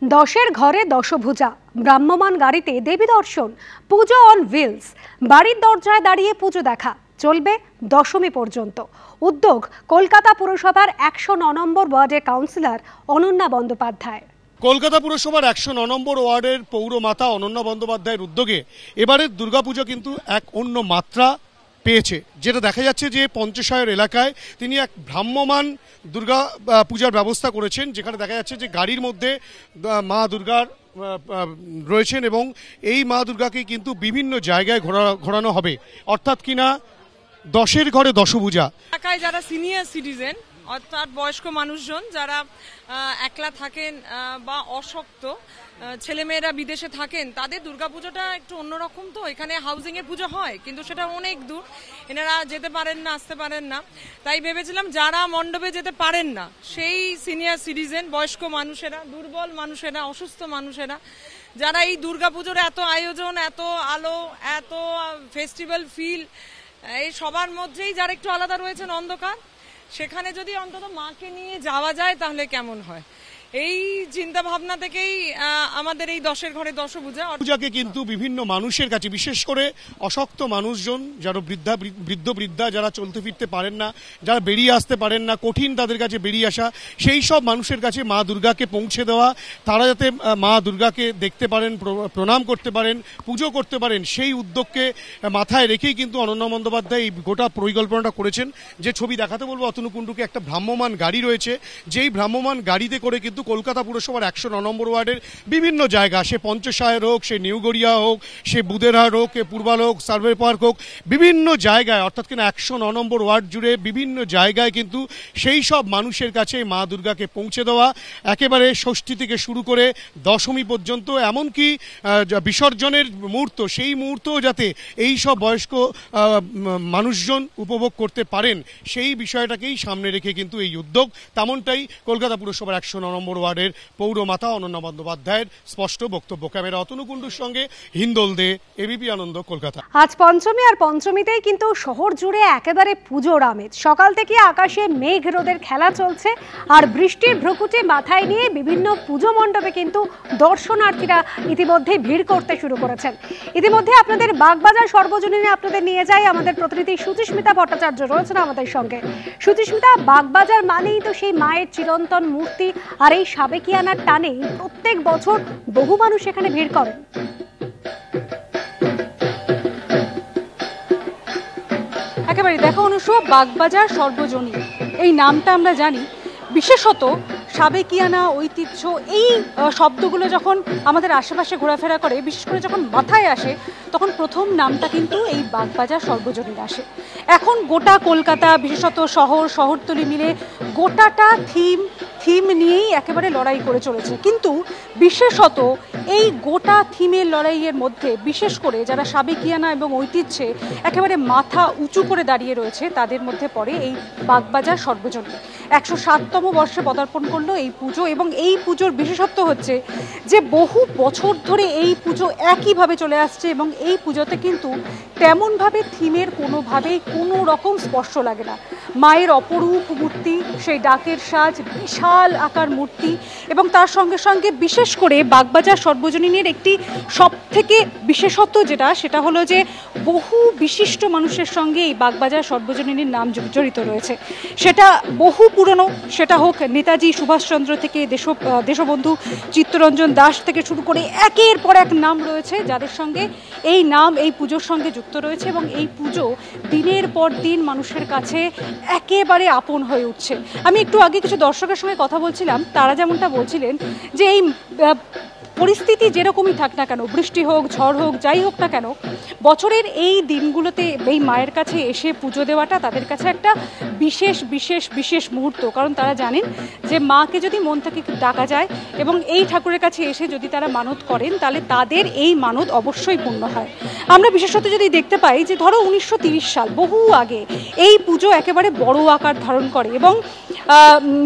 দশের ঘরে দশভুজা, ভ্রাম্যমাণ গাড়িতে দেবী দর্শন, পুজো অন হুইলস। বাড়ির দরজায় দাঁড়িয়ে পুজো দেখা চলবে দশমী পর্যন্ত। উদ্যোগ কলকাতা পুরসভার 109 নম্বর ওয়ার্ডের কাউন্সিলর অনন্যা বন্দ্যোপাধ্যায়। কলকাতা পুরসভার 109 নম্বর ওয়ার্ডের পৌরমাতা অনন্যা বন্দ্যোপাধ্যায়ের উদ্যোগে এবারের দুর্গাপুজো কিন্তু এক অন্য মাত্রা পেয়েছে। যেটা দেখা যাচ্ছে যে পঞ্চশায়র এলাকায় তিনি এক ভ্রাম্যমাণ দুর্গা পূজার ব্যবস্থা করেছেন, যেখানে দেখা যাচ্ছে যে গাড়ির মধ্যে মা দুর্গার রয়েছেন এবং এই মা দুর্গাকে কিন্তু বিভিন্ন জায়গায় ঘোরানো হবে, অর্থাৎ কিনা দশের ঘরে দশভুজা। এলাকায় যারা সিনিয়র সিটিজেন অর্থাৎ বয়স্ক মানুষজন যারা একলা থাকেন বা অশক্ত ছেলেমেয়েরা বিদেশে থাকেন, তাদের দুর্গাপুজোটা একটু অন্যরকম। তো এখানে হাউজিংয়ের পুজো হয় কিন্তু সেটা অনেক দূর, এনারা যেতে পারেন না, আসতে পারেন না। তাই ভেবেছিলাম যারা মণ্ডপে যেতে পারেন না, সেই সিনিয়র সিটিজেন, বয়স্ক মানুষেরা, দুর্বল মানুষেরা, অসুস্থ মানুষেরা যারা এই দুর্গাপুজোর এত আয়োজন, এত আলো, এত ফেস্টিভ্যাল ফিল, এই সবার মধ্যেই যারা একটু আলাদা রয়েছেন অন্ধকার, সেখানে যদি অন্তত মাকে নিয়ে যাওয়া যায় তাহলে কেমন হয়, এই চিন্তা ভাবনা থেকেই আমাদের এই দশের ঘরে দশভুজা। পূজাকে কিন্তু বিভিন্ন মানুষের কাছে, বিশেষ করে অশক্ত মানুষজন, যারা বৃদ্ধা যারা চলতে ফিরতে পারেন না, যারা বেরিয়ে আসতে পারেন না, কঠিন তাদের কাছে বেরিয়ে আসা, সেই সব মানুষের কাছে মা দুর্গাকে পৌঁছে দেওয়া, তারা যাতে মা দুর্গাকে দেখতে পারেন, প্রণাম করতে পারেন, পুজো করতে পারেন, সেই উদ্যোগকে মাথায় রেখেই কিন্তু অনন্যা বন্দ্যোপাধ্যায় এই গোটা পরিকল্পনাটা করেছেন। যে ছবি দেখাতে বলবো অতনু কুণ্ডুকে, একটা ভ্রাম্যমাণ গাড়ি রয়েছে, যেই ভ্রাম্যমাণ গাড়িতে করে কিন্তু কলকাতা পুরসভার 109 নম্বর ওয়ার্ডের বিভিন্ন জায়গা, সে পঞ্চশায়র হোক, সে নিউগড়িয়া হোক, সে বুদেরহাট হোক, পূর্বাল হোক, সার্ভে পার্ক হোক, বিভিন্ন জায়গায় অর্থাৎ কিনা 109 নম্বর ওয়ার্ড জুড়ে বিভিন্ন জায়গায় কিন্তু সেই সব মানুষের কাছে মা দুর্গাকে পৌঁছে দেওয়া, একেবারে ষষ্ঠী থেকে শুরু করে দশমী পর্যন্ত, এমনকি বিসর্জনের মুহূর্ত, সেই মুহূর্তও যাতে এই সব বয়স্ক মানুষজন উপভোগ করতে পারেন, সেই বিষয়টাকেই সামনে রেখে কিন্তু এই উদ্যোগ। তেমনটাই কলকাতা পুরসভার 109 নম্বর ওয়ার্ডের পৌরমাতা অনন্যা বন্দ্যোপাধ্যায়ের স্পষ্ট বক্তব্য। ক্যামেরা অতনু কুণ্ডুর সঙ্গে হিন্দোল দে, এবিপি আনন্দ, কলকাতা। আজ পঞ্চমী, আর পঞ্চমীতেই কিন্তু শহর জুড়ে একেবারে পুজোর আমেজ। সকাল থেকে আকাশে মেঘ রোদের খেলা চলছে, আর বৃষ্টির ভ্রুকুটি মাথায় নিয়ে বিভিন্ন পুজো মণ্ডপে কিন্তু দর্শনার্থীরা ইতিমধ্যে ভিড় করতে শুরু করেছেন। ইতিমধ্যে আপনাদের বাগবাজার সর্বজনীনে আপনাদের নিয়ে যাই আমাদের প্রতিনিধি সুচিস্মিতা ভট্টাচার্য রয়েছেন আমাদের সঙ্গে। সুচিস্মিতা, বাগবাজার মানেই তো সেই মায়ের চিরন্তন মূর্তি, আর এই সাবেকিয়ানার টানে প্রত্যেক বছর বহু মানুষ এখানে ভিড় করেন। একেবারে দেখো অনুষ্ঠ, বাগবাজার সর্বজনীন এই নামটা আমরা জানি, বিশেষত সাবেকিয়ানা, ঐতিহ্য, এই শব্দগুলো যখন আমাদের আশেপাশে ঘোরাফেরা করে, বিশেষ করে যখন মাথায় আসে, তখন প্রথম নামটা কিন্তু এই বাগবাজার সর্বজনীন আসে। এখন গোটা কলকাতা, বিশেষত শহরতলি মিলে গোটাটা থিম নিয়েই একেবারে লড়াই করে চলেছে। কিন্তু বিশেষত এই গোটা থিমের লড়াইয়ের মধ্যে বিশেষ করে যারা সাবেকিয়ানা এবং ঐতিহ্যে একেবারে মাথা উঁচু করে দাঁড়িয়ে রয়েছে, তাদের মধ্যে পড়ে এই বাগবাজার সর্বজনীন। 107তম বর্ষে পদার্পণ করলো এই পুজো, এবং এই পুজোর বিশেষত্ব হচ্ছে যে বহু বছর ধরে এই পুজো একইভাবে চলে আসছে, এবং এই পুজোতে কিন্তু তেমনভাবে থিমের কোনোভাবেই কোনো রকম স্পর্শ লাগে না। মায়ের অপরূপ মূর্তি, সেই ডাকের সাজ, বিশাল আকার মূর্তি, এবং তার সঙ্গে সঙ্গে বিশেষ করে বাগবাজার সর্বজনীনের একটি সবথেকে বিশেষত্ব সেটা হলো যে বহু বিশিষ্ট মানুষের সঙ্গে এই বাগবাজার সর্বজনীনের নাম জড়িত রয়েছে। সেটা বহু পুরনো, সেটা হোক নেতাজি সুভাষচন্দ্র থেকে দেশবন্ধু চিত্তরঞ্জন দাস থেকে শুরু করে একের পর এক নাম রয়েছে যাদের সঙ্গে এই নাম এই পুজোর সঙ্গে যুক্ত রয়েছে, এবং এই পুজো দিনের পর দিন মানুষের কাছে একেবারে আপন হয়ে উঠছে। আমি একটু আগে কিছু দর্শকের সঙ্গে কথা বলছিলাম, তারা যেমনটা বলছিলেন যে এই পরিস্থিতি যেরকমই থাক না কেন, বৃষ্টি হোক, ঝড় হোক, যাই হোক না কেন, বছরের এই দিনগুলোতে এই মায়ের কাছে এসে পুজো দেওয়াটা তাদের কাছে একটা বিশেষ মুহূর্ত। কারণ তারা জানেন যে মাকে যদি মন থেকে ডাকা যায় এবং এই ঠাকুরের কাছে এসে যদি তারা মানত করেন, তাহলে তাদের এই মানত অবশ্যই পূর্ণ হয়। আমরা বিশেষত যদি দেখতে পাই যে ধরো 1930 সাল, বহু আগে এই পুজো একেবারে বড় আকার ধারণ করে, এবং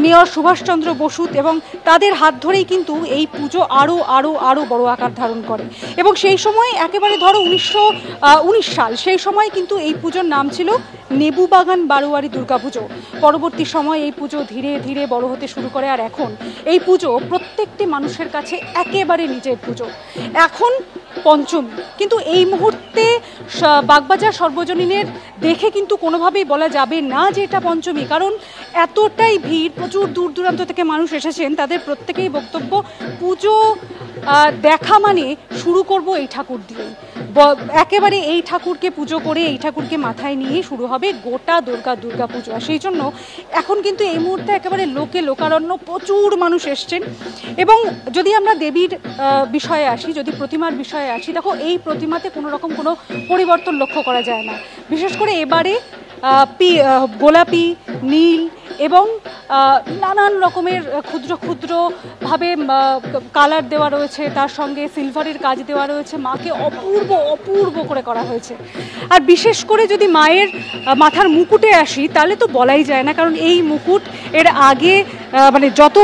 মেয়র সুভাষচন্দ্র বসু এবং তাদের হাত ধরেই কিন্তু এই পুজো আরও বড় আকার ধারণ করে। এবং সেই সময় একেবারে ধরো 1919 সাল, সেই সময় কিন্তু এই পুজোর নাম ছিল নেবু বাগান বারোয়ারি দুর্গাপুজো। পরবর্তী সময় এই পুজো ধীরে ধীরে বড় হতে শুরু করে, আর এখন এই পুজো প্রত্যেকটি মানুষের কাছে একেবারে নিজের পুজো। এখন পঞ্চমী, কিন্তু এই মুহূর্তে বাগবাজার সর্বজনীনের দেখে কিন্তু কোনোভাবেই বলা যাবে না যে এটা পঞ্চমী, কারণ এতটাই ভিড়, প্রচুর দূর দূরান্ত থেকে মানুষ এসেছেন। তাদের প্রত্যেকেই বক্তব্য পুজো দেখা মানে শুরু করব এই ঠাকুর দিয়েই, একেবারে এই ঠাকুরকে পুজো করে এই ঠাকুরকে মাথায় নিয়ে শুরু হবে গোটা দুর্গা পুজো। আর সেই জন্য এখন কিন্তু এই মুহূর্তে একেবারে লোকে লোকারণ্য, প্রচুর মানুষ এসছেন। এবং যদি আমরা দেবীর বিষয়ে আসি, যদি প্রতিমার বিষয়ে আসি, দেখো এই প্রতিমাতে কোনো রকম কোনো পরিবর্তন লক্ষ্য করা যায় না। বিশেষ করে এবারে গোলাপি, নীল এবং নানান রকমের ক্ষুদ্র ক্ষুদ্রভাবে কালার দেওয়া রয়েছে, তার সঙ্গে সিলভারের কাজ দেওয়া রয়েছে। মাকে অপূর্ব করে করা হয়েছে। আর বিশেষ করে যদি মায়ের মাথার মুকুটে আসি, তাহলে তো বলাই যায় না, কারণ এই মুকুট এর আগে মানে যত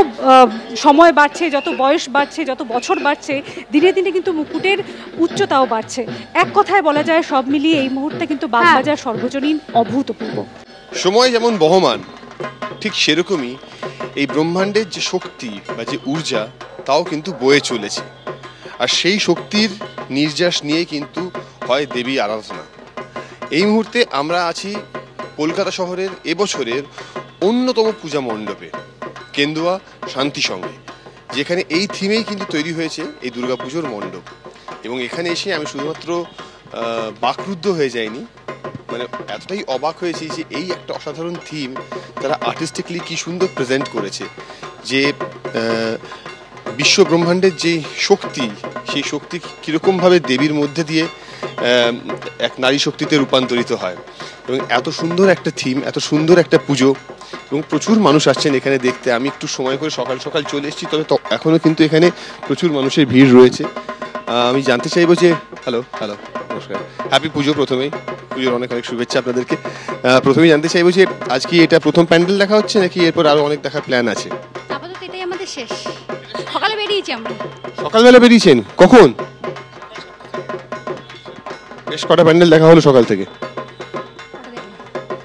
সময় বাড়ছে, যত বয়স বাড়ছে, যত বছর বাড়ছে, দিনে দিনে কিন্তু মুকুটের উচ্চতাও বাড়ছে। এক কথায় বলা যায় সব মিলিয়ে এই মুহূর্তে কিন্তু বাগবাজার সর্বজনীন অভূতপূর্ব। সময় যেমন বহমান, ঠিক সেরকমই এই ব্রহ্মাণ্ডের যে শক্তি বা যে ঊর্জা তাও কিন্তু বয়ে চলেছে। আর সেই শক্তির নির্যাস নিয়ে কিন্তু হয় দেবী আরাধনা। এই মুহূর্তে আমরা আছি কলকাতা শহরের এবছরের অন্যতম পূজা মণ্ডপে, কেন্দুয়া শান্তি সঙ্গে, যেখানে এই থিমেই কিন্তু তৈরি হয়েছে এই দুর্গাপুজোর মণ্ডপ। এবং এখানে এসে আমি শুধুমাত্র বাকরুদ্ধ হয়ে যাইনি, মানে এতটাই অবাক হয়েছি যে এই একটা অসাধারণ থিম তারা আর্টিস্টিকলি কি সুন্দর প্রেজেন্ট করেছে। যে বিশ্ব ব্রহ্মাণ্ডের যে শক্তি, সেই শক্তি কীরকমভাবে দেবীর মধ্যে দিয়ে এক নারী শক্তিতে রূপান্তরিত হয়। এবং এত সুন্দর একটা থিম, এত সুন্দর একটা পুজো, এবং প্রচুর মানুষ আসছেন এখানে দেখতে। আমি একটু সময় করে সকাল সকাল চলে এসেছি, তবে এখনও কিন্তু এখানে প্রচুর মানুষের ভিড় রয়েছে। আমি জানতে চাইবো যে হ্যালো নমস্কার, হ্যাপি পুজো। প্রথমেই পুজোর অনেক শুভেচ্ছা আপনাদেরকে। প্রথমেই জানতে চাইবো যে আজ কি এটা প্রথম প্যান্ডেল দেখা হচ্ছে, নাকি এরপর আরো অনেক দেখার প্ল্যান আছে? আপাতত এটাই আমাদের শেষ। সকালে বেরিয়েছি আমরা। সকালবেলা বেরিয়েছেন? কখন? বেশ কটা প্যান্ডেল দেখা হলো সকাল থেকে?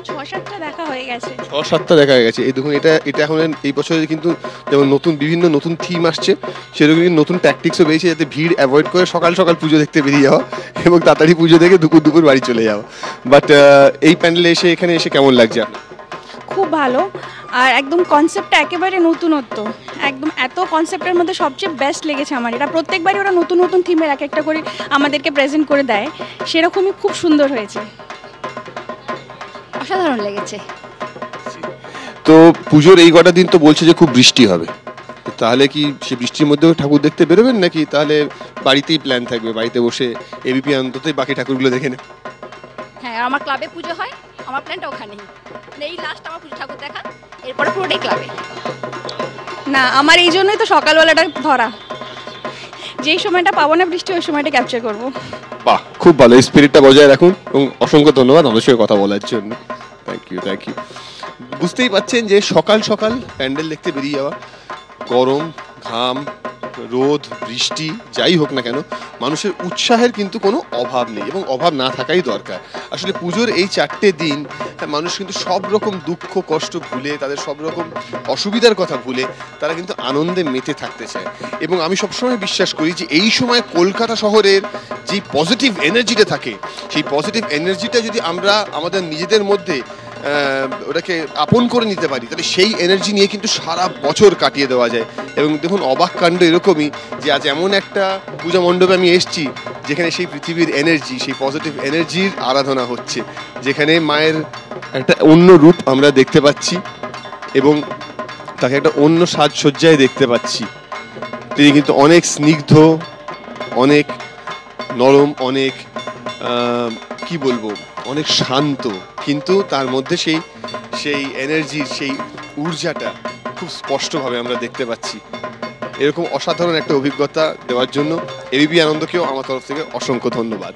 6-7টা দেখা হয়ে গেছে। 6-7টা দেখা হয়ে গেছে। এই দেখুন, এটা এখন এই বছরে কিন্তু যেমন বিভিন্ন নতুন থিম আসছে, সেরকম কিন্তু নতুন ট্যাকটিক্সও বেরিয়েছে, যাতে ভিড় অ্যাভয়েড করে সকাল সকাল পুজো দেখতে বেরিয়ে যাওয়া এবং তাড়াতাড়ি পুজো দেখে দুপুর বাড়ি চলে যাওয়া। বাট এই প্যান্ডেলে এখানে এসে কেমন লাগছে আপনার? খুব ভালো। আর একদম কনসেপ্টটা একেবারে নতুনত্ব, একদম এত কনসেপ্টের মধ্যে সবচেয়ে বেস্ট লেগেছে আমার এটা। প্রত্যেকবারই ওরা নতুন নতুন থিমের এক একটা করে আমাদেরকে প্রেজেন্ট করে দেয়, সেরকমই খুব সুন্দর হয়েছে, অসাধারণ লেগেছে। তো পুজোর এই কটা দিন তো বলছে যে খুব বৃষ্টি হবে, তাহলে কি সে বৃষ্টির মধ্যেও ঠাকুর দেখতে বেরোবেন, নাকি তাহলে বাড়িতেই প্ল্যান থাকবে, বাড়িতে বসে এবিপি অন্ততই বাকি ঠাকুরগুলো দেখে নেন? হ্যাঁ, আমার ক্লাবে পুজো হয়, আমার প্ল্যানটা ওখানেই। এই লাস্ট আমার পুজো ঠাকুর দেখা, এরপরে পুরোটাই ক্লাবে। না, আমার এই জন্যই তো সকালবেলাটা ধরা, যেই সময়টা পাবো না বৃষ্টি, ওই সময়টা ক্যাপচার করব। বাহ, খুব ভালো, এই স্পিরিটটা বজায় রাখুন এবং অসংখ্য ধন্যবাদ আমাদের সঙ্গে কথা বলার জন্য। Thank you. বুঝতেই পাচ্ছেন যে সকাল সকাল প্যান্ডেল দেখতে বেরিয়ে যাওয়া, গরম, ঘাম, রোদ, বৃষ্টি যাই হোক না কেন, মানুষের উৎসাহের কিন্তু কোনো অভাব নেই এবং অভাব না থাকাই দরকার। আসলে পুজোর এই 4টে দিন মানুষ কিন্তু সব রকম দুঃখ কষ্ট ভুলে, তাদের সব রকম অসুবিধার কথা ভুলে তারা কিন্তু আনন্দে মেতে থাকতে চায়। এবং আমি সবসময় বিশ্বাস করি যে এই সময় কলকাতা শহরের যে পজিটিভ এনার্জিটা থাকে, সেই পজিটিভ এনার্জিটা যদি আমরা আমাদের নিজেদের মধ্যে ওটাকে আপন করে নিতে পারি, তাহলে সেই এনার্জি নিয়ে কিন্তু সারা বছর কাটিয়ে দেওয়া যায়। এবং দেখুন, অবাক কাণ্ড এরকমই যে আজ এমন একটা পূজা মণ্ডপে আমি এসেছি যেখানে সেই পৃথিবীর এনার্জি, সেই পজিটিভ এনার্জির আরাধনা হচ্ছে, যেখানে মায়ের একটা অন্য রূপ আমরা দেখতে পাচ্ছি এবং তাকে একটা অন্য সাজসজ্জায় দেখতে পাচ্ছি। তিনি কিন্তু অনেক স্নিগ্ধ, অনেক নরম, অনেক কি বলবো, অনেক শান্ত, কিন্তু তার মধ্যে সেই এনার্জির, সেই ঊর্জাটা খুব স্পষ্টভাবে আমরা দেখতে পাচ্ছি। এরকম অসাধারণ একটা অভিজ্ঞতা দেওয়ার জন্য এবিপি আনন্দকেও আমার তরফ থেকে অসংখ্য ধন্যবাদ।